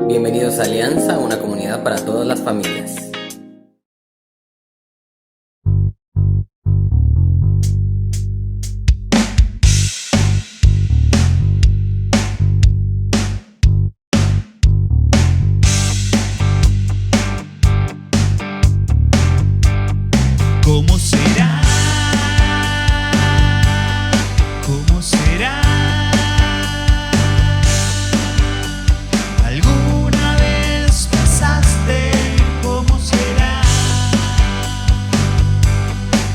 Bienvenidos a Alianza, una comunidad para todas las familias. ¿Cómo será? ¿Cómo será? ¿Alguna vez pensaste cómo será?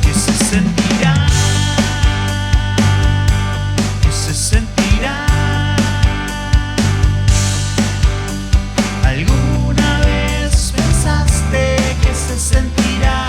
¿Qué se sentirá? ¿Qué se sentirá? ¿Alguna vez pensaste que se sentirá?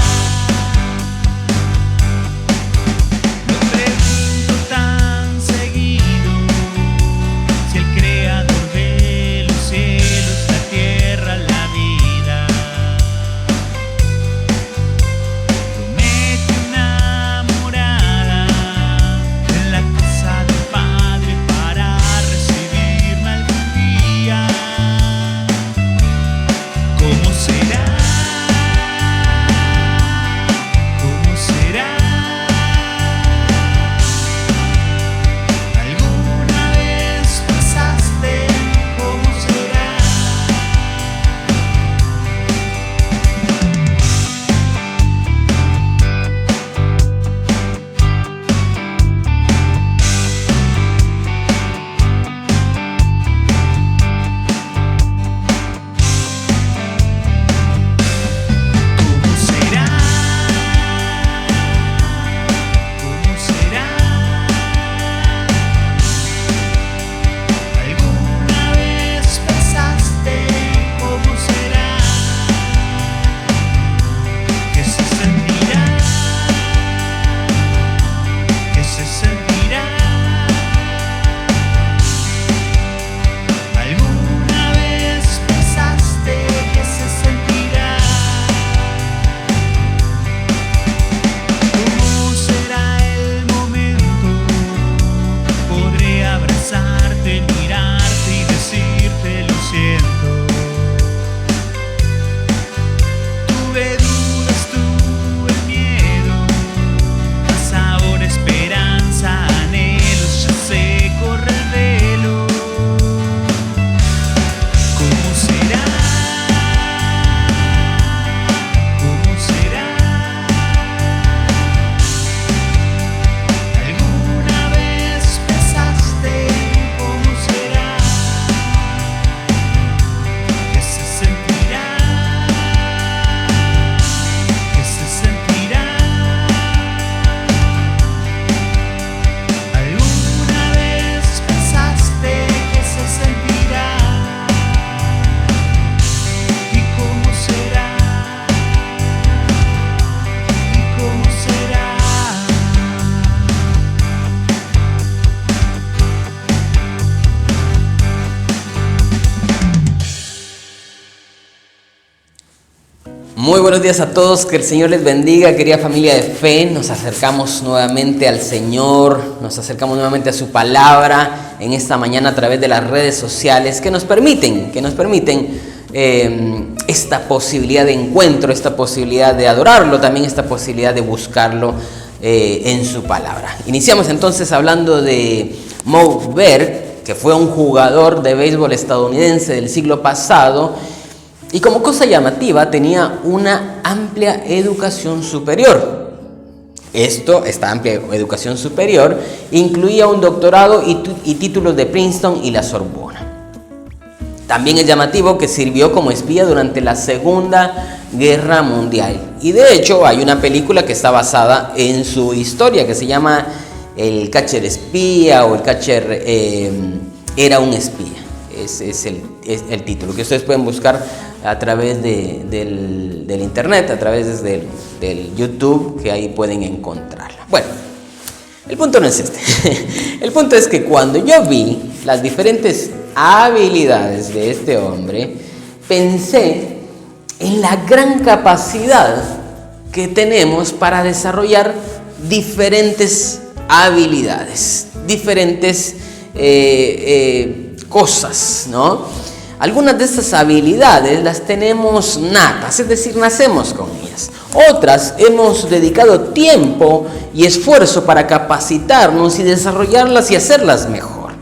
Muy buenos días a todos, que el Señor les bendiga, querida familia de fe. Nos acercamos nuevamente al Señor, nos acercamos nuevamente a su palabra en esta mañana a través de las redes sociales que nos permiten esta posibilidad de encuentro, esta posibilidad de adorarlo, también esta posibilidad de buscarlo en su palabra. Iniciamos entonces hablando de Moe Berg, que fue un jugador de béisbol estadounidense del siglo pasado. Y como cosa llamativa, tenía una amplia educación superior. Esta amplia educación superior incluía un doctorado y títulos de Princeton y la Sorbona. También es llamativo que sirvió como espía durante la Segunda Guerra Mundial. Y de hecho hay una película que está basada en su historia que se llama El Catcher Espía o El Catcher era un espía. Es el título que ustedes pueden buscar a través del internet, a través del YouTube, que ahí pueden encontrarla. Bueno, el punto no es este. El punto es que cuando yo vi las diferentes habilidades de este hombre, pensé en la gran capacidad que tenemos para desarrollar diferentes habilidades, diferentes cosas, ¿no? Algunas de estas habilidades las tenemos natas, es decir, nacemos con ellas. Otras hemos dedicado tiempo y esfuerzo para capacitarnos y desarrollarlas y hacerlas mejor.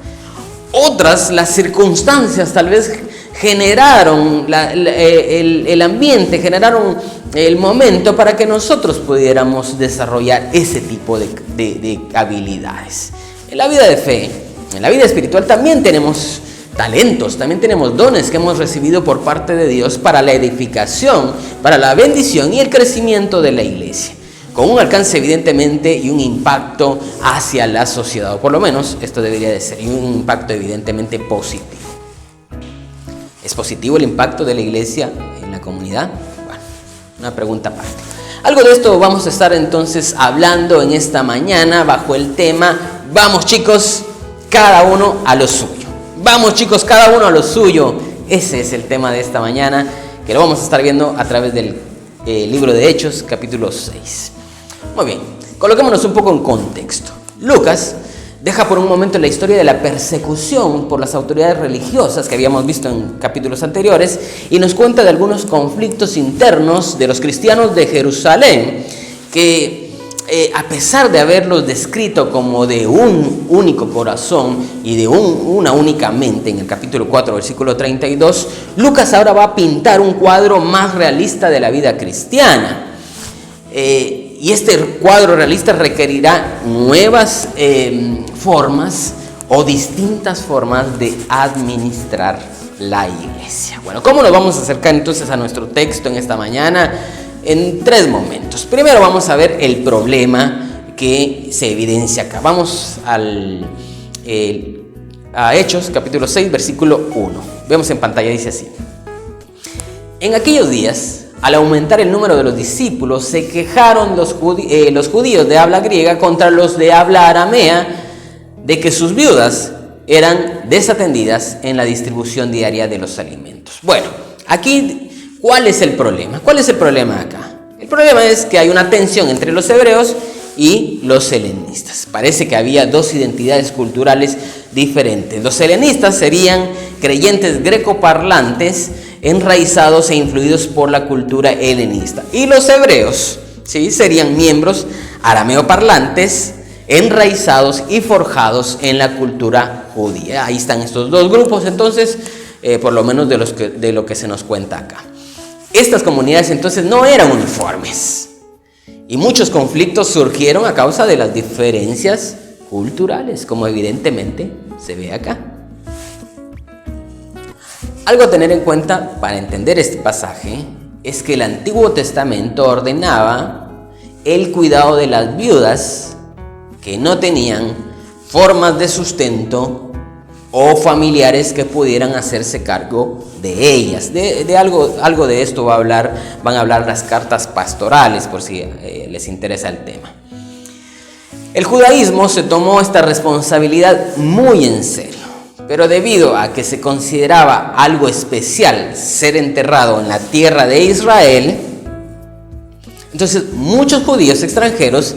Otras, las circunstancias tal vez generaron el ambiente, generaron el momento para que nosotros pudiéramos desarrollar ese tipo de habilidades. En la vida de fe, en la vida espiritual también tenemos talentos, también tenemos dones que hemos recibido por parte de Dios para la edificación, para la bendición y el crecimiento de la iglesia, con un alcance evidentemente y un impacto hacia la sociedad, o por lo menos esto debería de ser, y un impacto evidentemente positivo. ¿Es positivo el impacto de la iglesia en la comunidad? Bueno, una pregunta aparte. Algo de esto vamos a estar entonces hablando en esta mañana bajo el tema "Vamos chicos, cada uno a lo suyo". Vamos chicos, cada uno a lo suyo. Ese es el tema de esta mañana, que lo vamos a estar viendo a través del libro de Hechos, capítulo 6. Muy bien, coloquémonos un poco en contexto. Lucas deja por un momento la historia de la persecución por las autoridades religiosas que habíamos visto en capítulos anteriores y nos cuenta de algunos conflictos internos de los cristianos de Jerusalén que a pesar de haberlos descrito como de un único corazón y de una única mente en el capítulo 4, versículo 32, Lucas ahora va a pintar un cuadro más realista de la vida cristiana. Y este cuadro realista requerirá nuevas formas o distintas formas de administrar la iglesia. Bueno, ¿cómo nos vamos a acercar entonces a nuestro texto en esta mañana? En 3 momentos. Primero vamos a ver el problema que se evidencia acá. Vamos a Hechos, capítulo 6, versículo 1. Vemos en pantalla, dice así: En aquellos días, al aumentar el número de los discípulos, se quejaron los judíos de habla griega contra los de habla aramea de que sus viudas eran desatendidas en la distribución diaria de los alimentos. Bueno, aquí, ¿cuál es el problema? ¿Cuál es el problema acá? El problema es que hay una tensión entre los hebreos y los helenistas. Parece que había 2 identidades culturales diferentes. Los helenistas serían creyentes grecoparlantes enraizados e influidos por la cultura helenista. Y los hebreos, ¿sí?, serían miembros arameoparlantes enraizados y forjados en la cultura judía. Ahí están estos 2 grupos, entonces, por lo menos de lo que se nos cuenta acá. Estas comunidades entonces no eran uniformes y muchos conflictos surgieron a causa de las diferencias culturales, como evidentemente se ve acá. Algo a tener en cuenta para entender este pasaje es que el Antiguo Testamento ordenaba el cuidado de las viudas que no tenían formas de sustento o familiares que pudieran hacerse cargo de ellas. De algo de esto van a hablar las cartas pastorales, por si les interesa el tema. El judaísmo se tomó esta responsabilidad muy en serio, pero debido a que se consideraba algo especial ser enterrado en la tierra de Israel, entonces muchos judíos extranjeros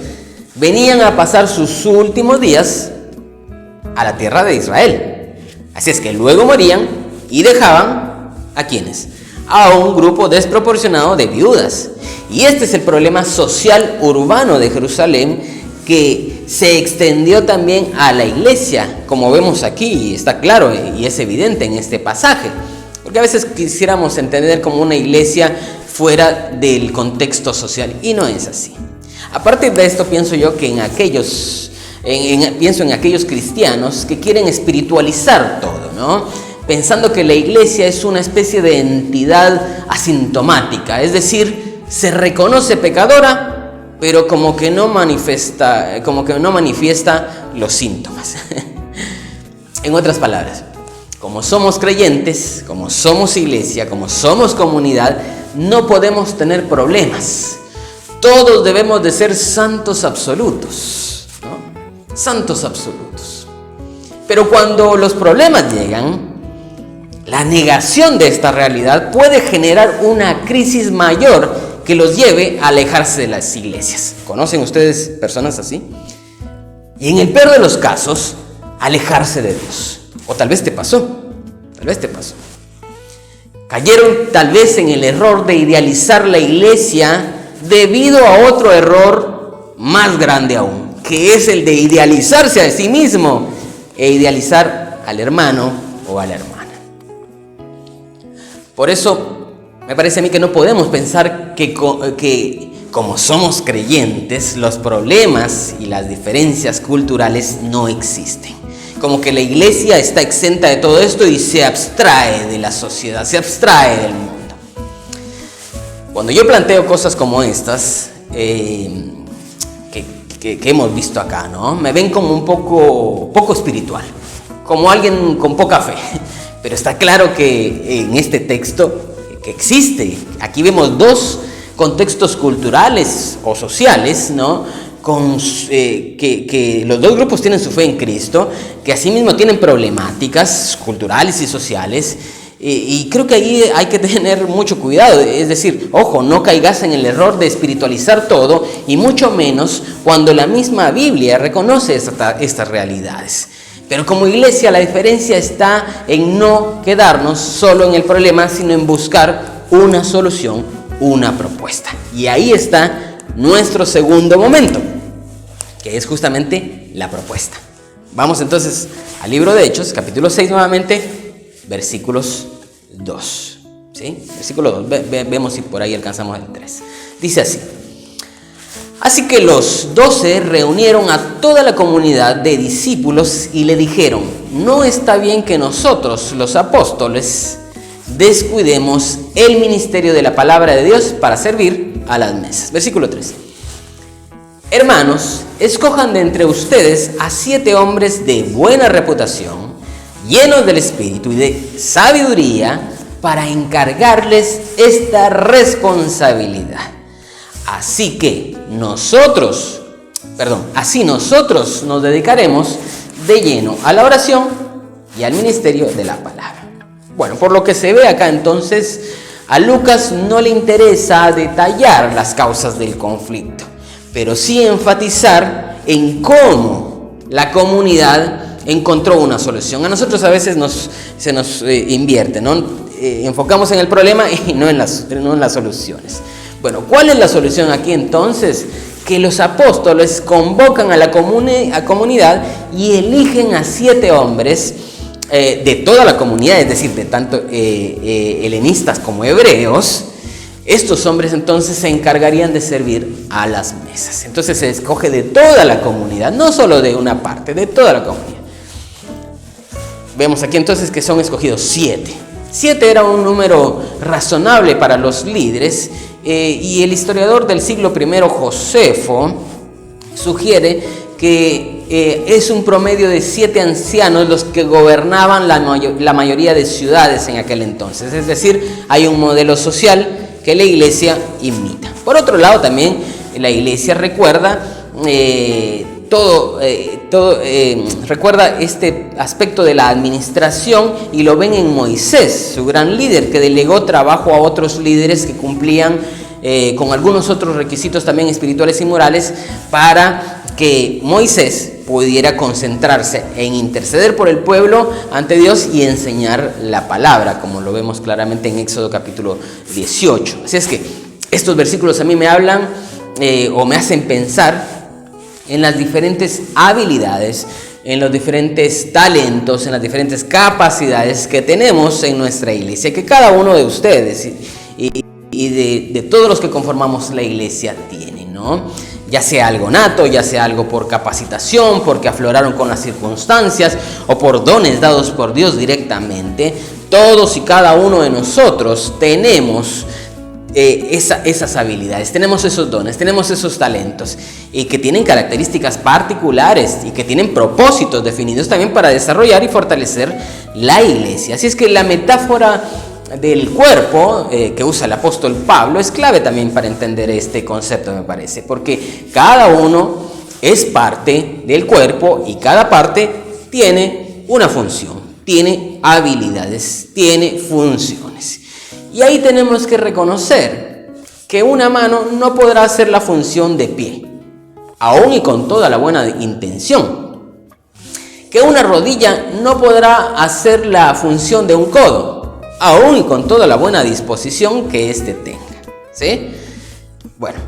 venían a pasar sus últimos días a la tierra de Israel. Así es que luego morían y dejaban ¿a quiénes? A un grupo desproporcionado de viudas. Y este es el problema social urbano de Jerusalén, que se extendió también a la iglesia, como vemos aquí, y está claro y es evidente en este pasaje. Porque a veces quisiéramos entender como una iglesia fuera del contexto social, y no es así. A partir de esto pienso yo que pienso en aquellos cristianos que quieren espiritualizar todo, ¿no? Pensando que la iglesia es una especie de entidad asintomática, es decir, se reconoce pecadora, pero como que no manifiesta los síntomas. En otras palabras, como somos creyentes, como somos iglesia, como somos comunidad, no podemos tener problemas. Todos debemos de ser santos absolutos, ¿no? Santos absolutos. Pero cuando los problemas llegan, la negación de esta realidad puede generar una crisis mayor que los lleve a alejarse de las iglesias. ¿Conocen ustedes personas así? Y en el peor de los casos, alejarse de Dios. O tal vez te pasó. Cayeron tal vez en el error de idealizar la iglesia debido a otro error más grande aún, que es el de idealizarse a sí mismo e idealizar al hermano o a la hermana. Por eso me parece a mí que no podemos pensar que como somos creyentes, los problemas y las diferencias culturales no existen. Como que la iglesia está exenta de todo esto y se abstrae de la sociedad, se abstrae del mundo. Cuando yo planteo cosas como estas, que hemos visto acá, ¿no? Me ven como un poco espiritual, como alguien con poca fe. Pero está claro que en este texto que existe, aquí vemos dos contextos culturales o sociales, ¿no? Que los dos grupos tienen su fe en Cristo, que asimismo tienen problemáticas culturales y sociales, y creo que ahí hay que tener mucho cuidado. Es decir, ojo, no caigas en el error de espiritualizar todo, y mucho menos cuando la misma Biblia reconoce estas realidades. Pero como iglesia la diferencia está en no quedarnos solo en el problema, sino en buscar una solución, una propuesta. Y ahí está nuestro segundo momento, que es justamente la propuesta. Vamos entonces al libro de Hechos, capítulo 6 nuevamente, versículos 2. ¿Sí? Versículo 2, vemos si por ahí alcanzamos el 3. Dice así: así que los 12 reunieron a toda la comunidad de discípulos y le dijeron: no está bien que nosotros, los apóstoles, descuidemos el ministerio de la palabra de Dios para servir a las mesas. Versículo 3. Hermanos, escojan de entre ustedes a 7 hombres de buena reputación, llenos del Espíritu y de sabiduría, para encargarles esta responsabilidad. Así nosotros nos dedicaremos de lleno a la oración y al ministerio de la palabra. Bueno, por lo que se ve acá entonces, a Lucas no le interesa detallar las causas del conflicto, pero sí enfatizar en cómo la comunidad encontró una solución. A nosotros a veces se nos invierte, ¿no? Enfocamos en el problema y no en las soluciones. Bueno, ¿cuál es la solución aquí entonces? Que los apóstoles convocan a la comunidad y eligen a 7 hombres de toda la comunidad, es decir, de tanto helenistas como hebreos. Estos hombres entonces se encargarían de servir a las mesas. Entonces se escoge de toda la comunidad, no solo de una parte, de toda la comunidad. Vemos aquí entonces que son escogidos 7. 7 era un número razonable para los líderes, y el historiador del siglo I, Josefo, sugiere que es un promedio de 7 ancianos los que gobernaban la mayoría de ciudades en aquel entonces. Es decir, hay un modelo social que la iglesia imita. Por otro lado, también la iglesia recuerda recuerda este aspecto de la administración, y lo ven en Moisés, su gran líder, que delegó trabajo a otros líderes que cumplían con algunos otros requisitos también espirituales y morales, para que Moisés pudiera concentrarse en interceder por el pueblo ante Dios y enseñar la palabra, como lo vemos claramente en Éxodo capítulo 18. Así es que estos versículos a mí me hablan o me hacen pensar en las diferentes habilidades, en los diferentes talentos, en las diferentes capacidades que tenemos en nuestra iglesia, que cada uno de ustedes y de todos los que conformamos la iglesia tienen, ¿no? Ya sea algo nato, ya sea algo por capacitación, porque afloraron con las circunstancias, o por dones dados por Dios directamente. Todos y cada uno de nosotros tenemos esas habilidades, tenemos esos dones, tenemos esos talentos, y que tienen características particulares y que tienen propósitos definidos también para desarrollar y fortalecer la iglesia. Así es que la metáfora del cuerpo que usa el apóstol Pablo es clave también para entender este concepto, me parece, porque cada uno es parte del cuerpo y cada parte tiene una función, tiene habilidades, tiene funciones. Y ahí tenemos que reconocer que una mano no podrá hacer la función de pie, aún y con toda la buena intención. Que una rodilla no podrá hacer la función de un codo, aún y con toda la buena disposición que éste tenga. ¿Sí? Bueno,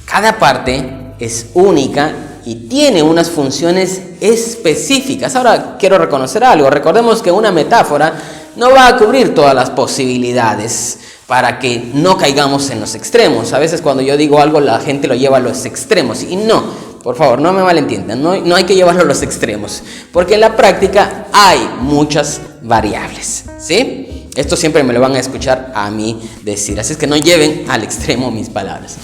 cada parte es única y tiene unas funciones específicas. Ahora quiero reconocer algo. Recordemos que una metáfora no va a cubrir todas las posibilidades para que no caigamos en los extremos. A veces cuando yo digo algo la gente lo lleva a los extremos y no, por favor, no me malentiendan, no hay que llevarlo a los extremos, porque en la práctica hay muchas variables, ¿sí? Esto siempre me lo van a escuchar a mí decir, así es que no lleven al extremo mis palabras.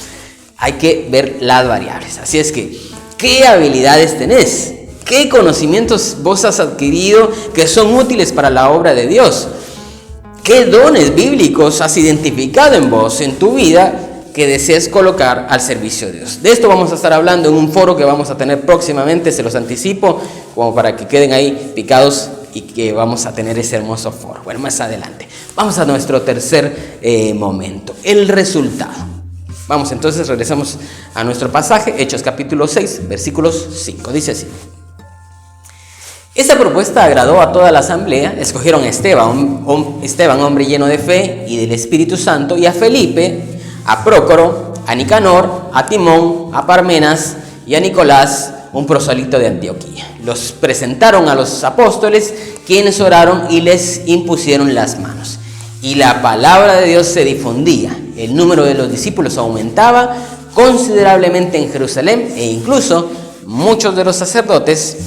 Hay que ver las variables, así es que, ¿qué habilidades tenés? ¿Qué conocimientos vos has adquirido que son útiles para la obra de Dios? ¿Qué dones bíblicos has identificado en vos, en tu vida, que desees colocar al servicio de Dios? De esto vamos a estar hablando en un foro que vamos a tener próximamente, se los anticipo, como para que queden ahí picados y que vamos a tener ese hermoso foro. Bueno, más adelante. Vamos a nuestro tercer momento, el resultado. Vamos, entonces regresamos a nuestro pasaje, Hechos capítulo 6, versículos 5. Dice así. Esta propuesta agradó a toda la asamblea. Escogieron a Esteban, hombre lleno de fe y del Espíritu Santo, y a Felipe, a Prócoro, a Nicanor, a Timón, a Parmenas y a Nicolás, un prosélito de Antioquía. Los presentaron a los apóstoles, quienes oraron y les impusieron las manos. Y la palabra de Dios se difundía. El número de los discípulos aumentaba considerablemente en Jerusalén, e incluso muchos de los sacerdotes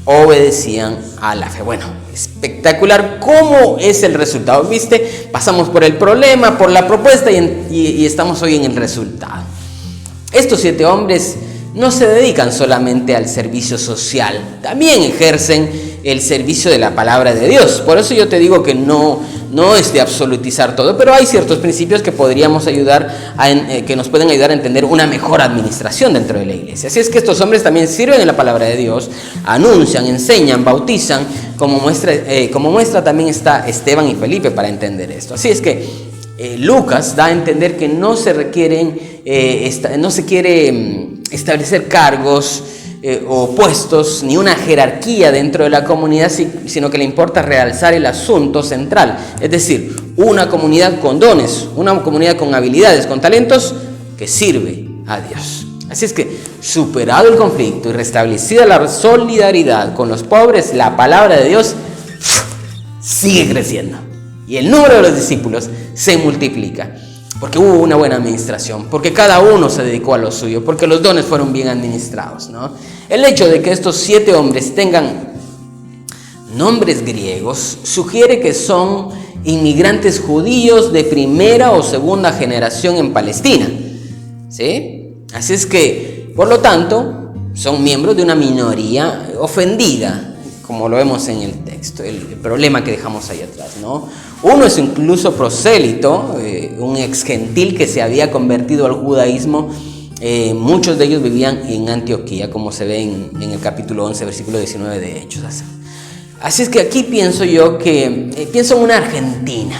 obedecían a la fe. Bueno, espectacular. ¿Cómo es el resultado? ¿Viste? Pasamos por el problema, por la propuesta y estamos hoy en el resultado. Estos 7 hombres no se dedican solamente al servicio social, también ejercen el servicio de la palabra de Dios. Por eso yo te digo que no es de absolutizar todo, pero hay ciertos principios que podríamos ayudar que nos pueden ayudar a entender una mejor administración dentro de la iglesia. Así es que estos hombres también sirven en la palabra de Dios, anuncian, enseñan, bautizan, como muestra también está Esteban y Felipe para entender esto. Así es que Lucas da a entender que no se quiere establecer cargos o puestos ni una jerarquía dentro de la comunidad, sino que le importa realzar el asunto central, es decir, una comunidad con dones, una comunidad con habilidades, con talentos que sirve a Dios. Así es que, superado el conflicto y restablecida la solidaridad con los pobres, la palabra de Dios sigue creciendo y el número de los discípulos se multiplica. Porque hubo una buena administración, porque cada uno se dedicó a lo suyo, porque los dones fueron bien administrados, ¿no? El hecho de que estos 7 hombres tengan nombres griegos sugiere que son inmigrantes judíos de primera o segunda generación en Palestina, ¿sí? Así es que, por lo tanto, son miembros de una minoría ofendida, como lo vemos en el texto, el problema que dejamos ahí atrás, ¿no? Uno es incluso prosélito, un ex gentil que se había convertido al judaísmo. Muchos de ellos vivían en Antioquía, como se ve en el capítulo 11, versículo 19 de Hechos. Así es que aquí pienso en una Argentina.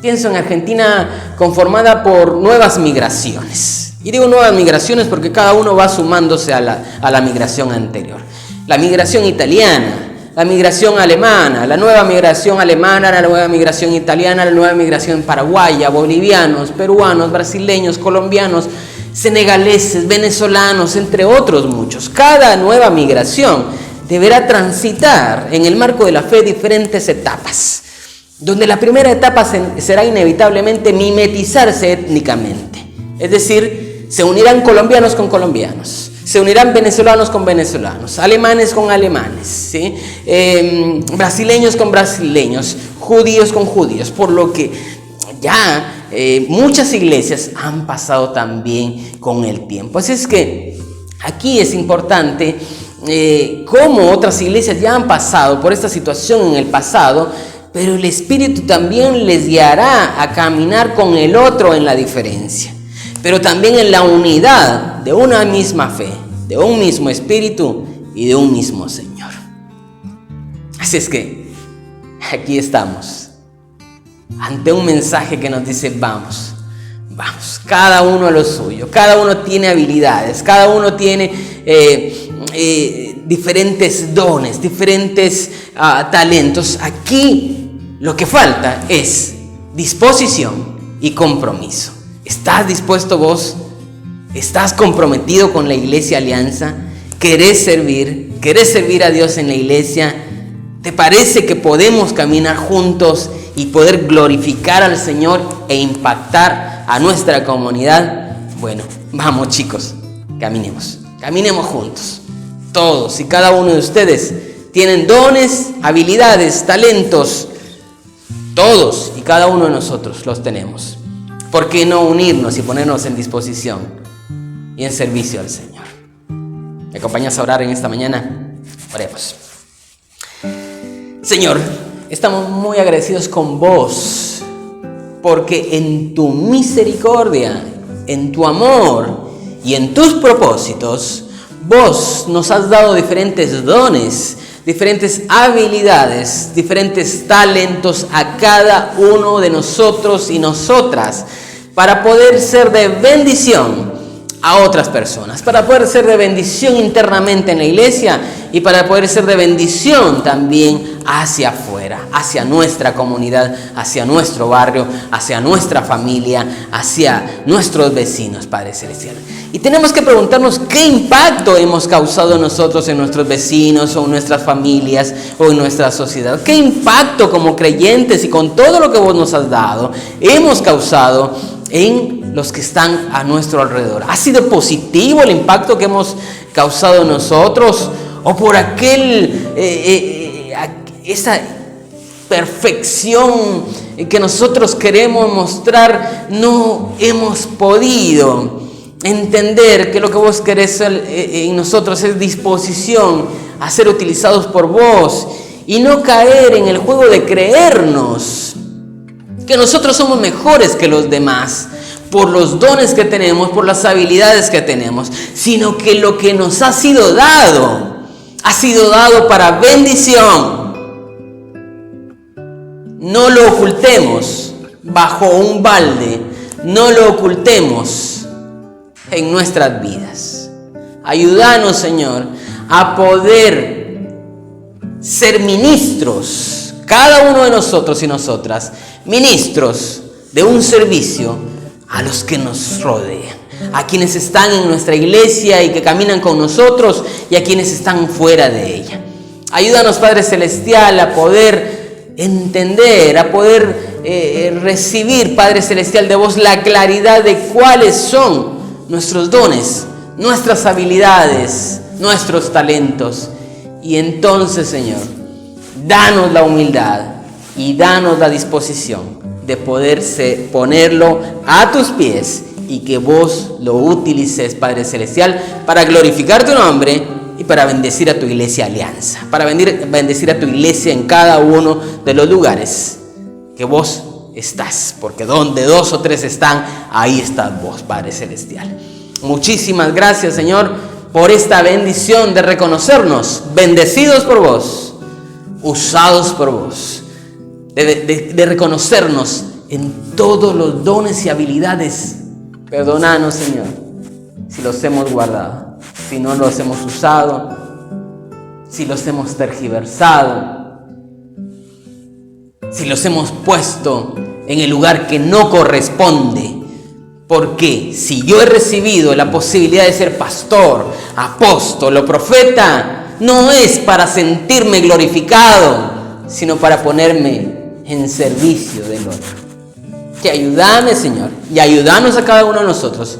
Pienso en Argentina conformada por nuevas migraciones. Y digo nuevas migraciones porque cada uno va sumándose a la migración anterior. La migración italiana, la migración alemana, la nueva migración alemana, la nueva migración italiana, la nueva migración paraguaya, bolivianos, peruanos, brasileños, colombianos, senegaleses, venezolanos, entre otros muchos. Cada nueva migración deberá transitar en el marco de la fe diferentes etapas, donde la primera etapa será inevitablemente mimetizarse étnicamente, es decir, se unirán colombianos con colombianos, se unirán venezolanos con venezolanos, alemanes con alemanes, ¿sí? Brasileños con brasileños, judíos con judíos, por lo que ya muchas iglesias han pasado también con el tiempo. Así es que aquí es importante cómo otras iglesias ya han pasado por esta situación en el pasado, pero el Espíritu también les guiará a caminar con el otro en la diferencia, pero también en la unidad de una misma fe, de un mismo Espíritu y de un mismo Señor. Así es que aquí estamos, ante un mensaje que nos dice vamos, cada uno a lo suyo, cada uno tiene habilidades, cada uno tiene diferentes dones, diferentes talentos. Aquí lo que falta es disposición y compromiso. ¿Estás dispuesto vos? ¿Estás comprometido con la Iglesia Alianza? ¿Querés servir a Dios en la iglesia? ¿Te parece que podemos caminar juntos y poder glorificar al Señor e impactar a nuestra comunidad? Bueno, vamos chicos, caminemos juntos. Todos y cada uno de ustedes tienen dones, habilidades, talentos. Todos y cada uno de nosotros los tenemos. ¿Por qué no unirnos y ponernos en disposición y en servicio al Señor? ¿Me acompañas a orar en esta mañana? Oremos. Señor, estamos muy agradecidos con vos, porque en tu misericordia, en tu amor y en tus propósitos, vos nos has dado diferentes dones, diferentes habilidades, diferentes talentos a cada uno de nosotros y nosotras, para poder ser de bendición a otras personas, para poder ser de bendición internamente en la iglesia y para poder ser de bendición también hacia afuera, hacia nuestra comunidad, hacia nuestro barrio, hacia nuestra familia, hacia nuestros vecinos, Padre Celestial. Y tenemos que preguntarnos qué impacto hemos causado nosotros en nuestros vecinos o en nuestras familias o en nuestra sociedad. Qué impacto como creyentes y con todo lo que vos nos has dado hemos causado en los que están a nuestro alrededor. ¿Ha sido positivo el impacto que hemos causado nosotros? ¿O por esa perfección que nosotros queremos mostrar, no hemos podido entender que lo que vos querés en nosotros es disposición a ser utilizados por vos y no caer en el juego de creernos que nosotros somos mejores que los demás por los dones que tenemos, por las habilidades que tenemos, sino que lo que nos ha sido dado para bendición. No lo ocultemos bajo un balde, no lo ocultemos en nuestras vidas. Ayúdanos, Señor, a poder ser ministros, cada uno de nosotros y nosotras, ministros de un servicio a los que nos rodean, a quienes están en nuestra iglesia y que caminan con nosotros y a quienes están fuera de ella. Ayúdanos, Padre Celestial, a poder entender, a poder recibir, Padre Celestial, de vos la claridad de cuáles son nuestros dones, nuestras habilidades, nuestros talentos. Y entonces, Señor, danos la humildad y danos la disposición de poderse ponerlo a tus pies y que vos lo utilices, Padre Celestial, para glorificar tu nombre y para bendecir a tu iglesia Alianza, para bendecir a tu iglesia en cada uno de los lugares que vos estás, porque donde 2 o 3 están, ahí estás vos, Padre Celestial. Muchísimas gracias, Señor, por esta bendición de reconocernos bendecidos por vos, usados por vos, de reconocernos en todos los dones y habilidades. Perdónanos, Señor, si los hemos guardado, si no los hemos usado, si los hemos tergiversado, si los hemos puesto en el lugar que no corresponde. Porque si yo he recibido la posibilidad de ser pastor, apóstol o profeta, no es para sentirme glorificado, sino para ponerme en servicio del otro. Que ayúdame, Señor, y ayúdanos a cada uno de nosotros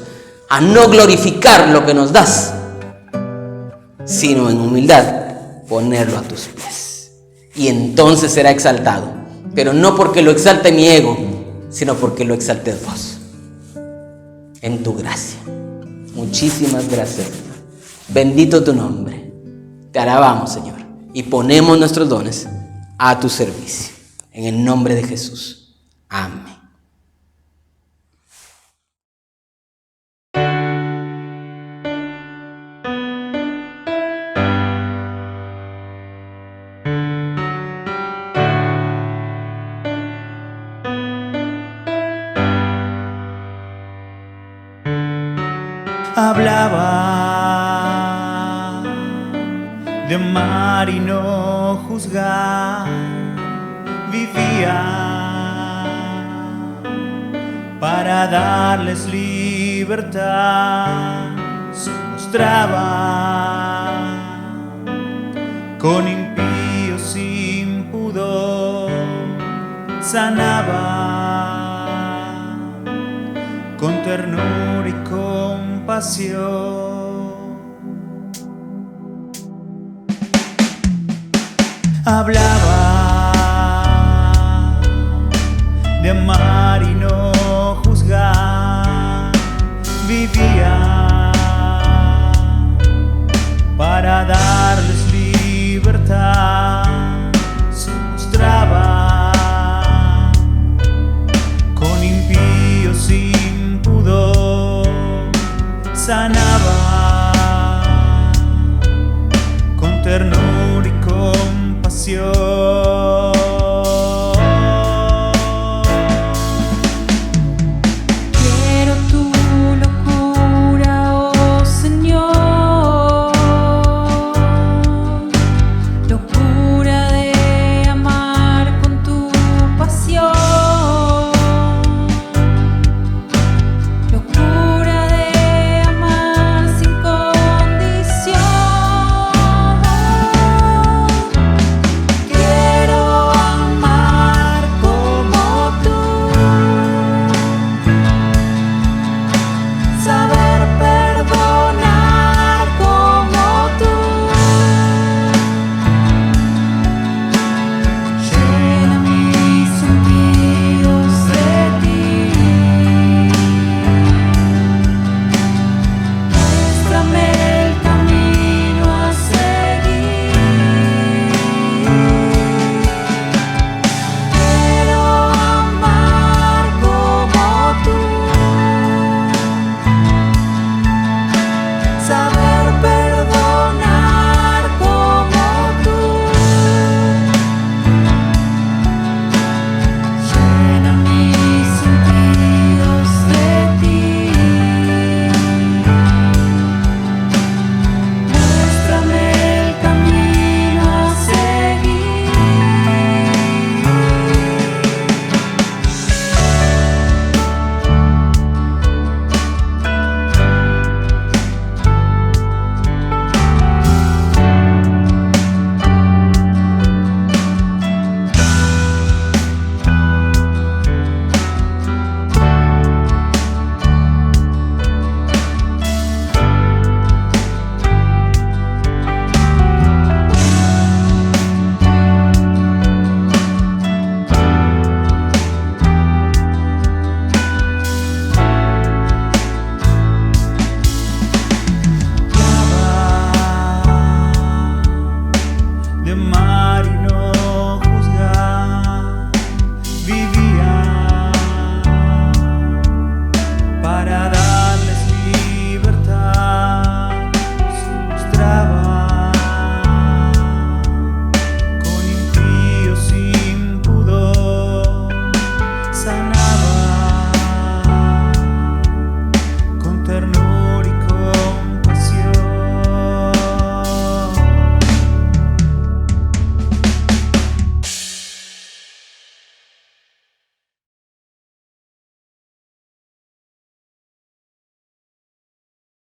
a no glorificar lo que nos das, sino en humildad ponerlo a tus pies. Y entonces será exaltado, pero no porque lo exalte mi ego, sino porque lo exaltes vos, en tu gracia. Muchísimas gracias, Señor. Bendito tu nombre. Te alabamos, Señor, y ponemos nuestros dones a tu servicio. En el nombre de Jesús. Amén. Hablaba de amar y no juzgar, vivía para darles libertad. Se mostraba con impíos sin pudor, sanaba con ternura y compasión. Hablaba de amar y no juzgar, vivía para darles libertad.